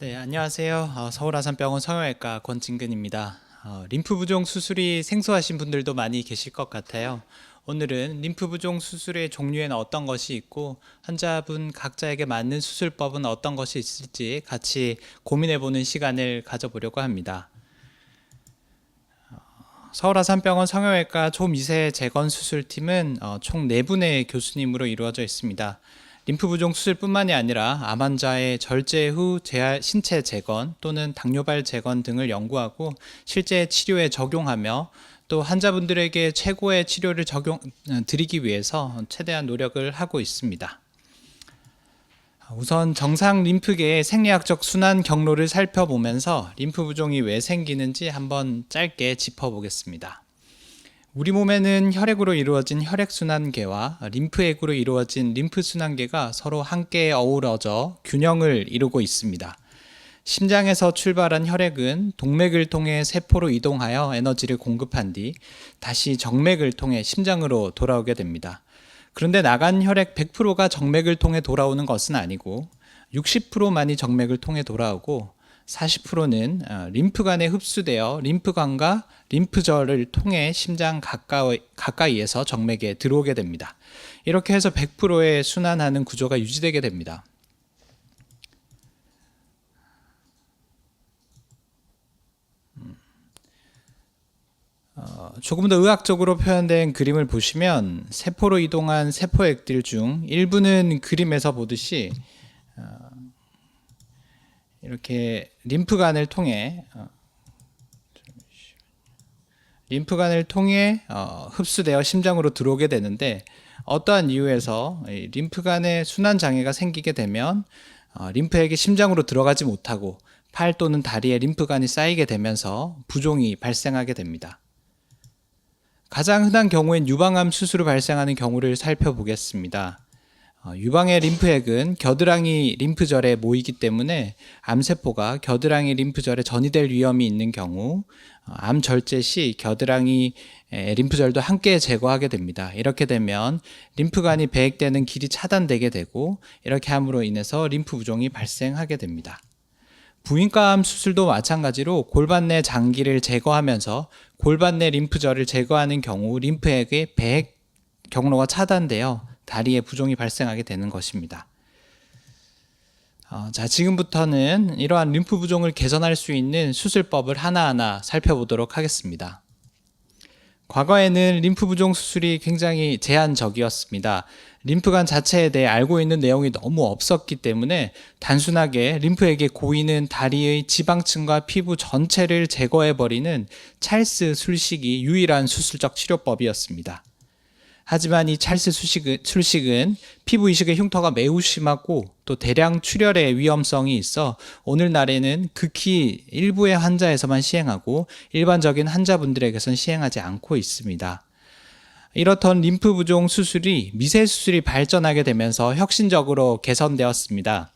네, 안녕하세요. 서울아산병원 성형외과 권진근입니다. 림프 부종 수술이 생소하신 분들도 많이 계실 것 같아요. 오늘은 림프 부종 수술의 종류에는 어떤 것이 있고 환자분 각자에게 맞는 수술법은 어떤 것이 있을지 같이 고민해보는 시간을 가져보려고 합니다. 서울아산병원 성형외과 초미세 재건 수술팀은 총 4분의 교수님으로 이루어져 있습니다. 림프 부종 수술뿐만이 아니라 암 환자의 절제 후 신체 재건 또는 당뇨발 재건 등을 연구하고 실제 치료에 적용하며 또 환자분들에게 최고의 치료를 드리기 위해서 최대한 노력을 하고 있습니다. 우선 정상 림프계의 생리학적 순환 경로를 살펴보면서 림프 부종이 왜 생기는지 한번 짧게 짚어보겠습니다. 우리 몸에는 혈액으로 이루어진 혈액순환계와 림프액으로 이루어진 림프순환계가 서로 함께 어우러져 균형을 이루고 있습니다. 심장에서 출발한 혈액은 동맥을 통해 세포로 이동하여 에너지를 공급한 뒤 다시 정맥을 통해 심장으로 돌아오게 됩니다. 그런데 나간 혈액 100%가 정맥을 통해 돌아오는 것은 아니고 60%만이 정맥을 통해 돌아오고 40%는 림프관에 흡수되어 림프관과 림프절을 통해 심장 가까이에서 정맥에 들어오게 됩니다. 이렇게 해서 100%의 순환하는 구조가 유지되게 됩니다. 조금 더 의학적으로 표현된 그림을 보시면 세포로 이동한 세포액들 중 일부는 그림에서 보듯이 이렇게 림프관을 통해 흡수되어 심장으로 들어오게 되는데 어떠한 이유에서 림프관에 순환 장애가 생기게 되면 림프액이 심장으로 들어가지 못하고 팔 또는 다리에 림프관이 쌓이게 되면서 부종이 발생하게 됩니다. 가장 흔한 경우엔 유방암 수술로 발생하는 경우를 살펴보겠습니다. 유방의 림프액은 겨드랑이 림프절에 모이기 때문에 암세포가 겨드랑이 림프절에 전이될 위험이 있는 경우 암 절제 시 겨드랑이 림프절도 함께 제거하게 됩니다. 이렇게 되면 림프관이 배액되는 길이 차단되게 되고 이렇게 함으로 인해서 림프 부종이 발생하게 됩니다. 부인과암 수술도 마찬가지로 골반 내 장기를 제거하면서 골반 내 림프절을 제거하는 경우 림프액의 배액 경로가 차단되어 다리에 부종이 발생하게 되는 것입니다. 지금부터는 이러한 림프 부종을 개선할 수 있는 수술법을 하나하나 살펴보도록 하겠습니다. 과거에는 림프 부종 수술이 굉장히 제한적이었습니다. 림프관 자체에 대해 알고 있는 내용이 너무 없었기 때문에 단순하게 림프액에 고이는 다리의 지방층과 피부 전체를 제거해버리는 찰스 술식이 유일한 수술적 치료법이었습니다. 하지만 이 찰스 술식은 피부 이식의 흉터가 매우 심하고 또 대량 출혈의 위험성이 있어 오늘날에는 극히 일부의 환자에서만 시행하고 일반적인 환자분들에게선 시행하지 않고 있습니다. 이렇던 림프 부종 수술이 미세 수술이 발전하게 되면서 혁신적으로 개선되었습니다.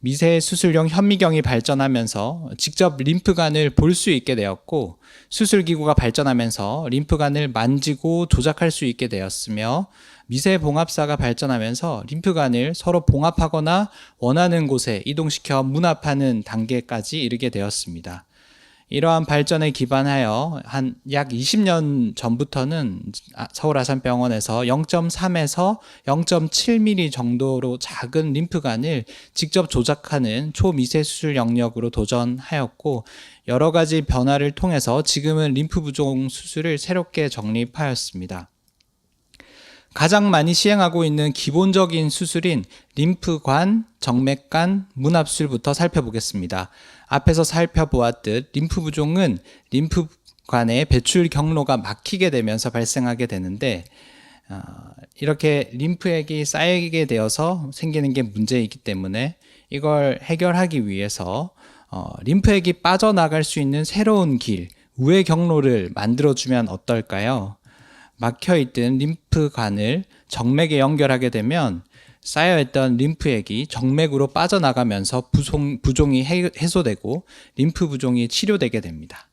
미세 수술용 현미경이 발전하면서 직접 림프관을 볼 수 있게 되었고 수술기구가 발전하면서 림프관을 만지고 조작할 수 있게 되었으며 미세 봉합사가 발전하면서 림프관을 서로 봉합하거나 원하는 곳에 이동시켜 문합하는 단계까지 이르게 되었습니다. 이러한 발전에 기반하여 한 약 20년 전부터는 서울아산병원에서 0.3에서 0.7mm 정도로 작은 림프관을 직접 조작하는 초미세 수술 영역으로 도전하였고 여러 가지 변화를 통해서 지금은 림프 부종 수술을 새롭게 정립하였습니다. 가장 많이 시행하고 있는 기본적인 수술인 림프관, 정맥관, 문합술부터 살펴보겠습니다. 앞에서 살펴보았듯 림프 부종은 림프관의 배출 경로가 막히게 되면서 발생하게 되는데 이렇게 림프액이 쌓이게 되어서 생기는 게 문제이기 때문에 이걸 해결하기 위해서 림프액이 빠져나갈 수 있는 새로운 길, 우회 경로를 만들어주면 어떨까요? 막혀있던 림프관을 정맥에 연결하게 되면 쌓여있던 림프액이 정맥으로 빠져나가면서 부종이 해소되고 림프 부종이 치료되게 됩니다.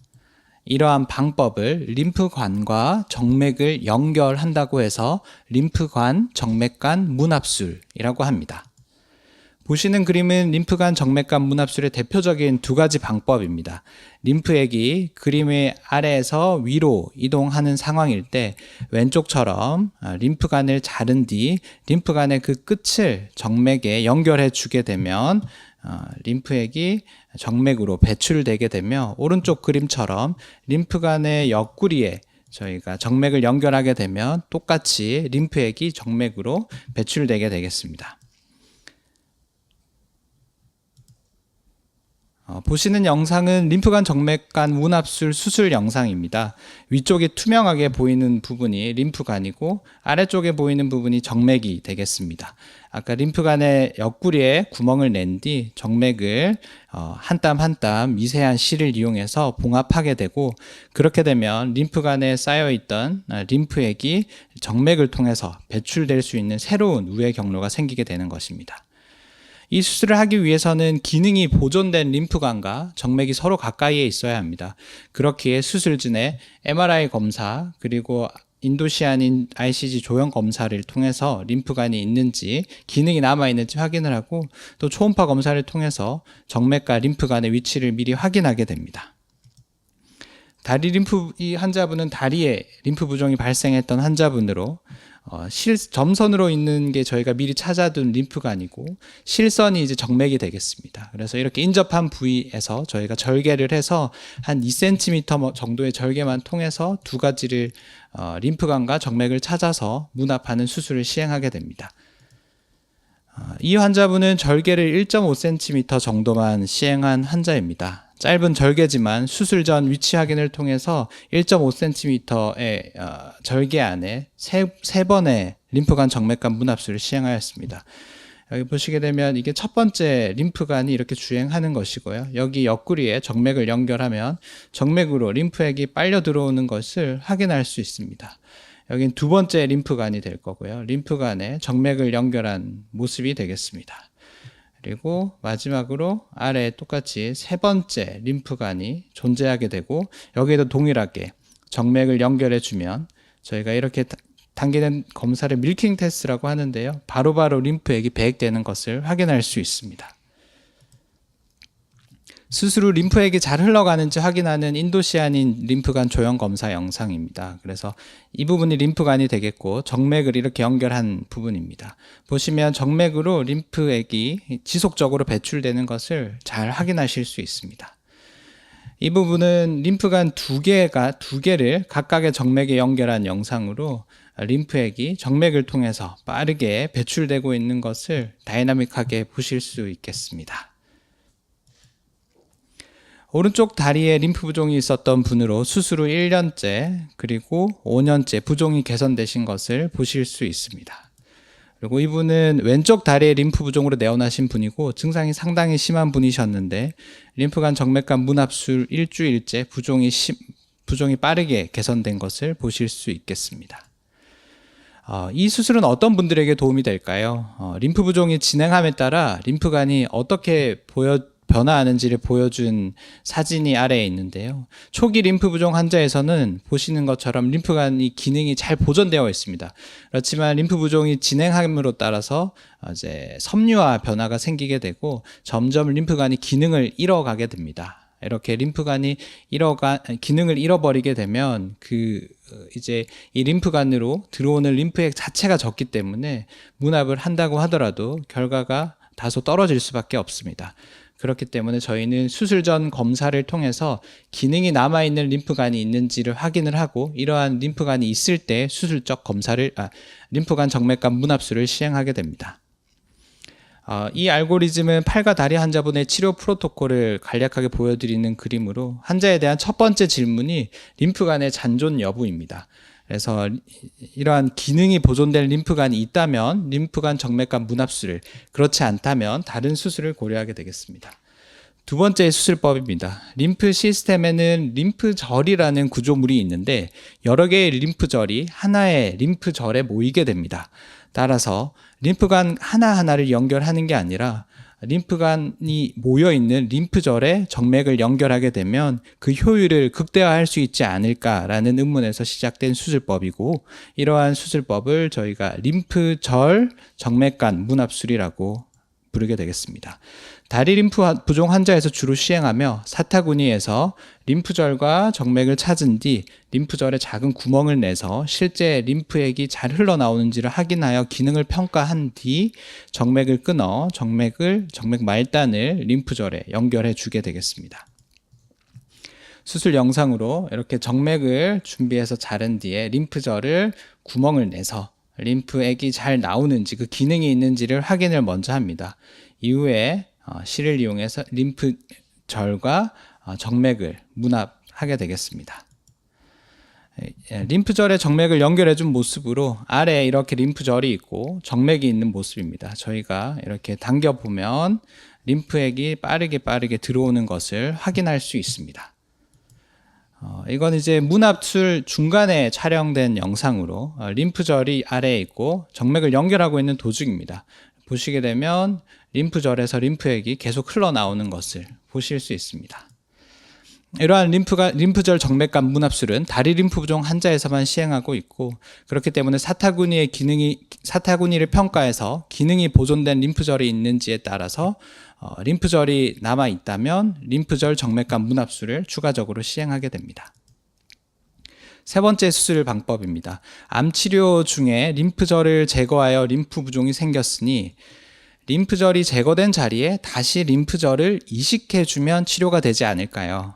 이러한 방법을 림프관과 정맥을 연결한다고 해서 림프관, 정맥관, 문합술이라고 합니다. 보시는 그림은 림프관 정맥관 문합술의 대표적인 두 가지 방법입니다. 림프액이 그림의 아래에서 위로 이동하는 상황일 때 왼쪽처럼 림프관을 자른 뒤 림프관의 그 끝을 정맥에 연결해 주게 되면 림프액이 정맥으로 배출되게 되며, 오른쪽 그림처럼 림프관의 옆구리에 저희가 정맥을 연결하게 되면 똑같이 림프액이 정맥으로 배출되게 되겠습니다. 보시는 영상은 림프관 정맥관 문합술 수술 영상입니다. 위쪽에 투명하게 보이는 부분이 림프관이고 아래쪽에 보이는 부분이 정맥이 되겠습니다. 아까 림프관의 옆구리에 구멍을 낸 뒤 정맥을 한 땀 한 땀 미세한 실을 이용해서 봉합하게 되고, 그렇게 되면 림프관에 쌓여있던 림프액이 정맥을 통해서 배출될 수 있는 새로운 우회 경로가 생기게 되는 것입니다. 이 수술을 하기 위해서는 기능이 보존된 림프관과 정맥이 서로 가까이에 있어야 합니다. 그렇기에 수술 전에 MRI 검사 그리고 인도시아닌 ICG 조형 검사를 통해서 림프관이 있는지, 기능이 남아있는지 확인을 하고, 또 초음파 검사를 통해서 정맥과 림프관의 위치를 미리 확인하게 됩니다. 이 환자분은 다리에 림프 부종이 발생했던 환자분으로 점선으로 있는 게 저희가 미리 찾아둔 림프관이고, 실선이 이제 정맥이 되겠습니다. 그래서 이렇게 인접한 부위에서 저희가 절개를 해서 한 2cm 정도의 절개만 통해서 두 가지를 림프관과 정맥을 찾아서 문합하는 수술을 시행하게 됩니다. 이 환자분은 절개를 1.5cm 정도만 시행한 환자입니다. 짧은 절개지만 수술 전 위치 확인을 통해서 1.5cm의 절개 안에 세 번의 림프관 정맥관 문합술을 시행하였습니다. 여기 보시게 되면 이게 첫 번째 림프관이 이렇게 주행하는 것이고요. 여기 옆구리에 정맥을 연결하면 정맥으로 림프액이 빨려 들어오는 것을 확인할 수 있습니다. 여긴 두 번째 림프관이 될 거고요. 림프관에 정맥을 연결한 모습이 되겠습니다. 그리고 마지막으로 아래에 똑같이 세 번째 림프관이 존재하게 되고, 여기에도 동일하게 정맥을 연결해 주면 저희가 이렇게 당기는 검사를 밀킹 테스트라고 하는데요. 바로바로 림프액이 배액되는 것을 확인할 수 있습니다. 수술 후 림프액이 잘 흘러가는지 확인하는 인도시아닌 림프관 조형 검사 영상입니다. 그래서 이 부분이 림프관이 되겠고, 정맥을 이렇게 연결한 부분입니다. 보시면 정맥으로 림프액이 지속적으로 배출되는 것을 잘 확인하실 수 있습니다. 이 부분은 림프관 두 개를 각각의 정맥에 연결한 영상으로 림프액이 정맥을 통해서 빠르게 배출되고 있는 것을 다이나믹하게 보실 수 있겠습니다. 오른쪽 다리에 림프 부종이 있었던 분으로 수술 후 1년째 그리고 5년째 부종이 개선되신 것을 보실 수 있습니다. 그리고 이분은 왼쪽 다리에 림프 부종으로 내원하신 분이고 증상이 상당히 심한 분이셨는데, 림프관 정맥관 문합술 일주일째 부종이 빠르게 개선된 것을 보실 수 있겠습니다. 이 수술은 어떤 분들에게 도움이 될까요? 림프 부종이 진행함에 따라 림프관이 어떻게 변화하는지를 보여준 사진이 아래에 있는데요. 초기 림프 부종 환자에서는 보시는 것처럼 림프관이 기능이 잘 보존되어 있습니다. 그렇지만 림프 부종이 진행함으로 따라서 이제 섬유화 변화가 생기게 되고 점점 림프관이 기능을 잃어가게 됩니다. 이렇게 림프관이 기능을 잃어버리게 되면 이제 이 림프관으로 들어오는 림프액 자체가 적기 때문에 문합을 한다고 하더라도 결과가 다소 떨어질 수밖에 없습니다. 그렇기 때문에 저희는 수술 전 검사를 통해서 기능이 남아있는 림프관이 있는지를 확인을 하고, 이러한 림프관이 있을 때 수술적 림프관 정맥관 문합술을 시행하게 됩니다. 이 알고리즘은 팔과 다리 환자분의 치료 프로토콜을 간략하게 보여드리는 그림으로, 환자에 대한 첫 번째 질문이 림프관의 잔존 여부입니다. 그래서 이러한 기능이 보존된 림프관이 있다면 림프관 정맥관 문합술을, 그렇지 않다면 다른 수술을 고려하게 되겠습니다. 두 번째 수술법입니다. 림프 시스템에는 림프절이라는 구조물이 있는데 여러 개의 림프절이 하나의 림프절에 모이게 됩니다. 따라서 림프관 하나하나를 연결하는 게 아니라 림프관이 모여있는 림프절에 정맥을 연결하게 되면 그 효율을 극대화할 수 있지 않을까라는 의문에서 시작된 수술법이고, 이러한 수술법을 저희가 림프절 정맥관 문합술이라고 부르게 되겠습니다. 다리 림프 부종 환자에서 주로 시행하며 사타구니에서 림프절과 정맥을 찾은 뒤 림프절에 작은 구멍을 내서 실제 림프액이 잘 흘러나오는지를 확인하여 기능을 평가한 뒤 정맥을 끊어 정맥 말단을 림프절에 연결해 주게 되겠습니다. 수술 영상으로 이렇게 정맥을 준비해서 자른 뒤에 림프절을 구멍을 내서 림프액이 잘 나오는지 그 기능이 있는지를 확인을 먼저 합니다. 이후에 실을 이용해서 림프절과 정맥을 문합하게 되겠습니다. 림프절에 정맥을 연결해 준 모습으로 아래에 이렇게 림프절이 있고 정맥이 있는 모습입니다. 저희가 이렇게 당겨 보면 림프액이 빠르게 들어오는 것을 확인할 수 있습니다. 이건 이제 문합술 중간에 촬영된 영상으로 림프절이 아래에 있고 정맥을 연결하고 있는 도중입니다. 보시게 되면 림프절에서 림프액이 계속 흘러나오는 것을 보실 수 있습니다. 이러한 림프절 정맥관 문합술은 다리 림프 부종 환자에서만 시행하고 있고, 그렇기 때문에 사타구니를 평가해서 기능이 보존된 림프절이 있는지에 따라서 림프절이 남아 있다면 림프절 정맥관 문합술을 추가적으로 시행하게 됩니다. 세 번째 수술 방법입니다. 암 치료 중에 림프절을 제거하여 림프 부종이 생겼으니 림프절이 제거된 자리에 다시 림프절을 이식해 주면 치료가 되지 않을까요?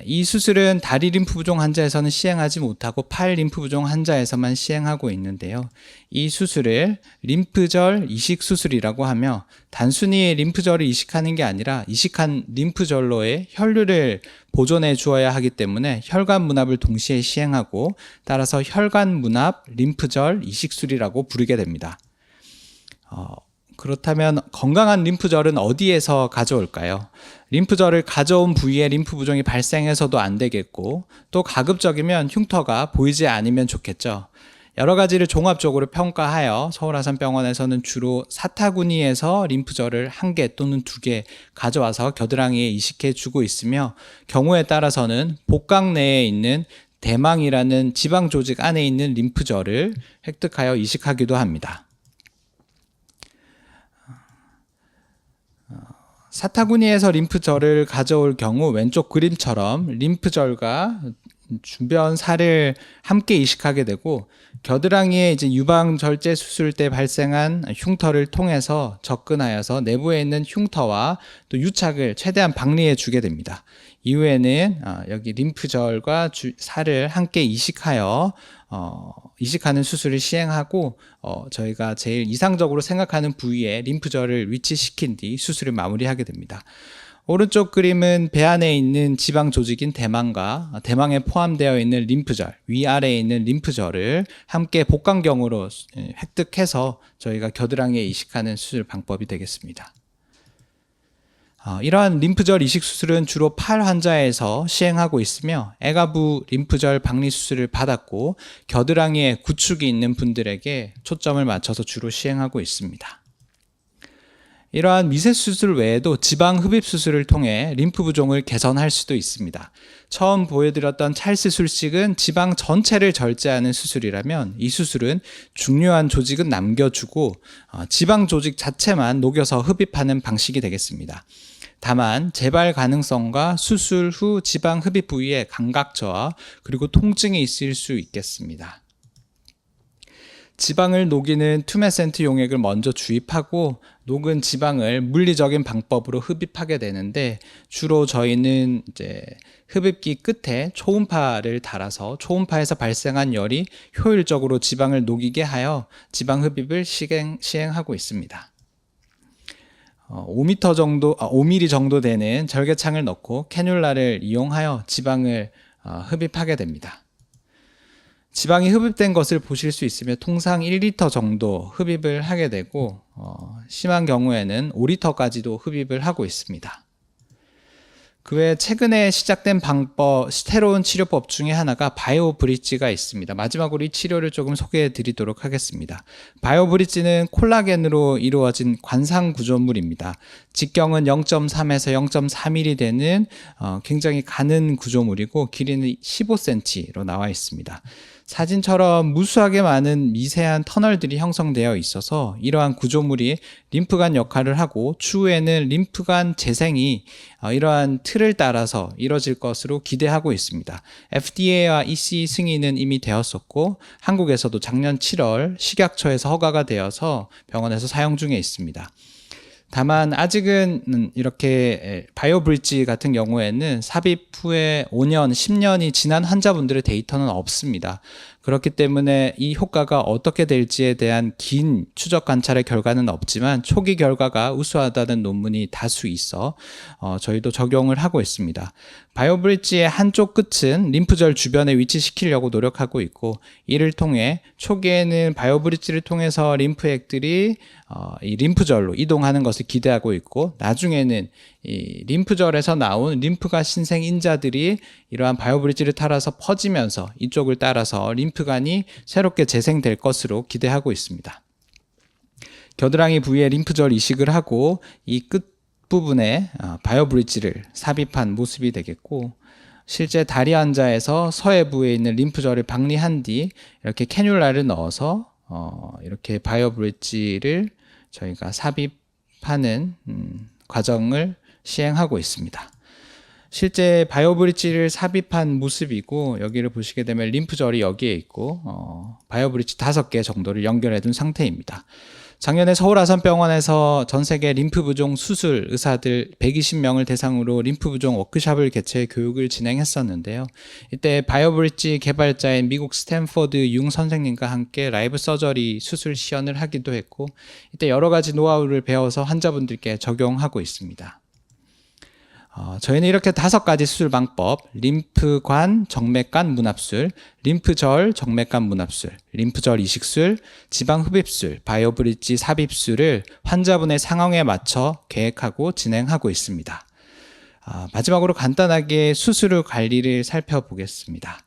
이 수술은 다리 림프 부종 환자에서는 시행하지 못하고 팔 림프 부종 환자에서만 시행하고 있는데요. 이 수술을 림프절 이식 수술이라고 하며 단순히 림프절을 이식하는 게 아니라 이식한 림프절로의 혈류를 보존해 주어야 하기 때문에 혈관 문합을 동시에 시행하고, 따라서 혈관 문합 림프절 이식술이라고 부르게 됩니다. 그렇다면 건강한 림프절은 어디에서 가져올까요? 림프절을 가져온 부위에 림프 부종이 발생해서도 안 되겠고, 또 가급적이면 흉터가 보이지 않으면 좋겠죠. 여러 가지를 종합적으로 평가하여 서울아산병원에서는 주로 사타구니에서 림프절을 1개 또는 2개 가져와서 겨드랑이에 이식해 주고 있으며, 경우에 따라서는 복강 내에 있는 대망이라는 지방 조직 안에 있는 림프절을 획득하여 이식하기도 합니다. 사타구니에서 림프절을 가져올 경우 왼쪽 그림처럼 림프절과 주변 살을 함께 이식하게 되고, 겨드랑이에 이제 유방절제 수술 때 발생한 흉터를 통해서 접근하여서 내부에 있는 흉터와 또 유착을 최대한 방리해 주게 됩니다. 이후에는 여기 림프절과 살을 함께 이식하여 이식하는 수술을 시행하고, 저희가 제일 이상적으로 생각하는 부위에 림프절을 위치시킨 뒤 수술을 마무리하게 됩니다. 오른쪽 그림은 배 안에 있는 지방 조직인 대망과 대망에 포함되어 있는 림프절, 위아래에 있는 림프절을 함께 복강경으로 획득해서 저희가 겨드랑이에 이식하는 수술 방법이 되겠습니다. 이러한 림프절 이식 수술은 주로 팔 환자에서 시행하고 있으며, 애가부 림프절 박리 수술을 받았고 겨드랑이에 구축이 있는 분들에게 초점을 맞춰서 주로 시행하고 있습니다. 이러한 미세 수술 외에도 지방 흡입 수술을 통해 림프 부종을 개선할 수도 있습니다. 처음 보여드렸던 찰스 술식은 지방 전체를 절제하는 수술이라면, 이 수술은 중요한 조직은 남겨주고 지방 조직 자체만 녹여서 흡입하는 방식이 되겠습니다. 다만 재발 가능성과 수술 후 지방 흡입 부위에 감각 저하 그리고 통증이 있을 수 있겠습니다. 지방을 녹이는 투메센트 용액을 먼저 주입하고 녹은 지방을 물리적인 방법으로 흡입하게 되는데, 주로 저희는 이제 흡입기 끝에 초음파를 달아서 초음파에서 발생한 열이 효율적으로 지방을 녹이게 하여 지방 흡입을 시행하고 있습니다. 5mm 정도 되는 절개창을 넣고 캐뉼라를 이용하여 지방을 흡입하게 됩니다. 지방이 흡입된 것을 보실 수 있으며 통상 1리터 정도 흡입을 하게 되고, 심한 경우에는 5리터까지도 흡입을 하고 있습니다. 그 외에 최근에 시작된 새로운 치료법 중에 하나가 바이오 브릿지가 있습니다. 마지막으로 이 치료를 조금 소개해 드리도록 하겠습니다. 바이오 브릿지는 콜라겐으로 이루어진 관상 구조물입니다. 직경은 0.3에서 0.4mm 되는 굉장히 가는 구조물이고, 길이는 15cm로 나와 있습니다. 사진처럼 무수하게 많은 미세한 터널들이 형성되어 있어서 이러한 구조물이 림프관 역할을 하고 추후에는 림프관 재생이 이러한 틀을 따라서 이뤄질 것으로 기대하고 있습니다. FDA와 EC 승인은 이미 되었었고 한국에서도 작년 7월 식약처에서 허가가 되어서 병원에서 사용 중에 있습니다. 다만 아직은 이렇게 바이오 브릿지 같은 경우에는 삽입 후에 5년, 10년이 지난 환자분들의 데이터는 없습니다. 그렇기 때문에 이 효과가 어떻게 될지에 대한 긴 추적 관찰의 결과는 없지만 초기 결과가 우수하다는 논문이 다수 있어 저희도 적용을 하고 있습니다. 바이오 브릿지의 한쪽 끝은 림프절 주변에 위치시키려고 노력하고 있고 이를 통해 초기에는 바이오 브릿지를 통해서 림프액들이 이 림프절로 이동하는 것을 기대하고 있고 나중에는 이 림프절에서 나온 림프가 신생 인자들이 이러한 바이오 브릿지를 따라서 퍼지면서 이쪽을 따라서 림프관이 새롭게 재생될 것으로 기대하고 있습니다. 겨드랑이 부위에 림프절 이식을 하고 이 끝 부분에 바이오 브릿지를 삽입한 모습이 되겠고 실제 다리 환자에서 서해부에 있는 림프절을 박리한 뒤 이렇게 캐뉼라를 넣어서 이렇게 바이오 브릿지를 저희가 삽입하는 과정을 시행하고 있습니다. 실제 바이오 브릿지를 삽입한 모습이고 여기를 보시게 되면 림프절이 여기에 있고 바이오 브릿지 5개 정도를 연결해 둔 상태입니다. 작년에 서울아산병원에서 전세계 림프 부종 수술 의사들 120명을 대상으로 림프 부종 워크숍을 개최해 교육을 진행했었는데요. 이때 바이오 브릿지 개발자인 미국 스탠퍼드 융 선생님과 함께 라이브 서저리 수술 시연을 하기도 했고 이때 여러 가지 노하우를 배워서 환자분들께 적용하고 있습니다. 저희는 이렇게 5가지 수술 방법, 림프관 정맥관 문합술, 림프절 정맥관 문합술, 림프절 이식술, 지방 흡입술, 바이오 브릿지 삽입술을 환자분의 상황에 맞춰 계획하고 진행하고 있습니다. 마지막으로 간단하게 수술 후 관리를 살펴보겠습니다.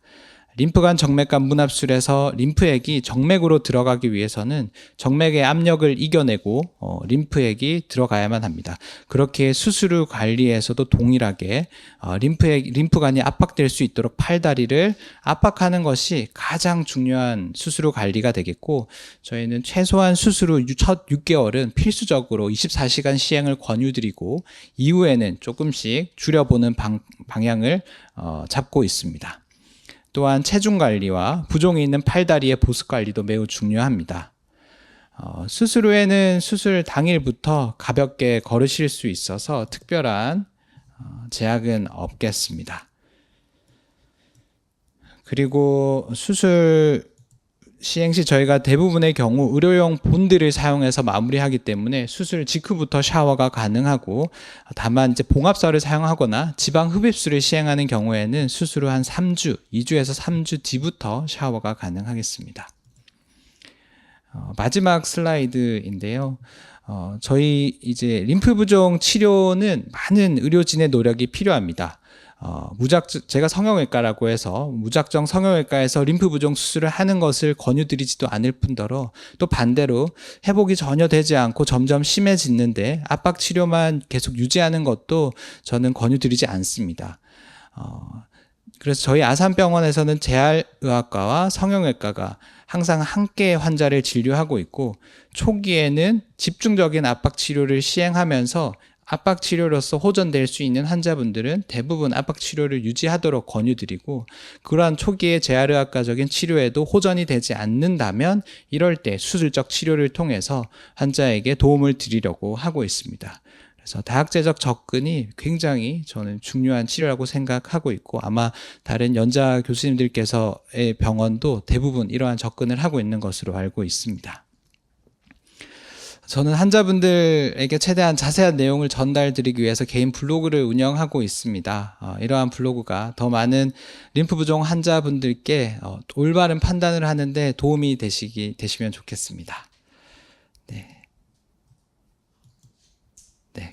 림프관 정맥관 문합술에서 림프액이 정맥으로 들어가기 위해서는 정맥의 압력을 이겨내고 림프액이 들어가야만 합니다. 그렇게 수술 후 관리에서도 동일하게 림프관이 압박될 수 있도록 팔다리를 압박하는 것이 가장 중요한 수술 후 관리가 되겠고 저희는 최소한 수술 후 첫 6개월은 필수적으로 24시간 시행을 권유드리고 이후에는 조금씩 줄여보는 방향을 잡고 있습니다. 또한 체중 관리와 부종이 있는 팔다리의 보습 관리도 매우 중요합니다. 수술 후에는 수술 당일부터 가볍게 걸으실 수 있어서 특별한 제약은 없겠습니다. 그리고 수술 시행 시 저희가 대부분의 경우 의료용 본드를 사용해서 마무리하기 때문에 수술 직후부터 샤워가 가능하고 다만 이제 봉합설을 사용하거나 지방 흡입술을 시행하는 경우에는 수술 후 한 2주에서 3주 뒤부터 샤워가 가능하겠습니다. 마지막 슬라이드인데요. 저희 이제 림프 부종 치료는 많은 의료진의 노력이 필요합니다. 제가 성형외과라고 해서 무작정 성형외과에서 림프 부종 수술을 하는 것을 권유드리지도 않을 뿐더러 또 반대로 회복이 전혀 되지 않고 점점 심해지는데 압박 치료만 계속 유지하는 것도 저는 권유드리지 않습니다. 그래서 저희 아산병원에서는 재활의학과와 성형외과가 항상 함께 환자를 진료하고 있고 초기에는 집중적인 압박 치료를 시행하면서 압박 치료로서 호전될 수 있는 환자분들은 대부분 압박 치료를 유지하도록 권유드리고 그러한 초기의 재활의학과적인 치료에도 호전이 되지 않는다면 이럴 때 수술적 치료를 통해서 환자에게 도움을 드리려고 하고 있습니다. 그래서 다학제적 접근이 굉장히 저는 중요한 치료라고 생각하고 있고 아마 다른 연자 교수님들께서의 병원도 대부분 이러한 접근을 하고 있는 것으로 알고 있습니다. 저는 환자분들에게 최대한 자세한 내용을 전달드리기 위해서 개인 블로그를 운영하고 있습니다. 이러한 블로그가 더 많은 림프 부종 환자분들께 올바른 판단을 하는데 도움이 되시면 좋겠습니다. 네,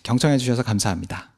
경청해 주셔서 감사합니다.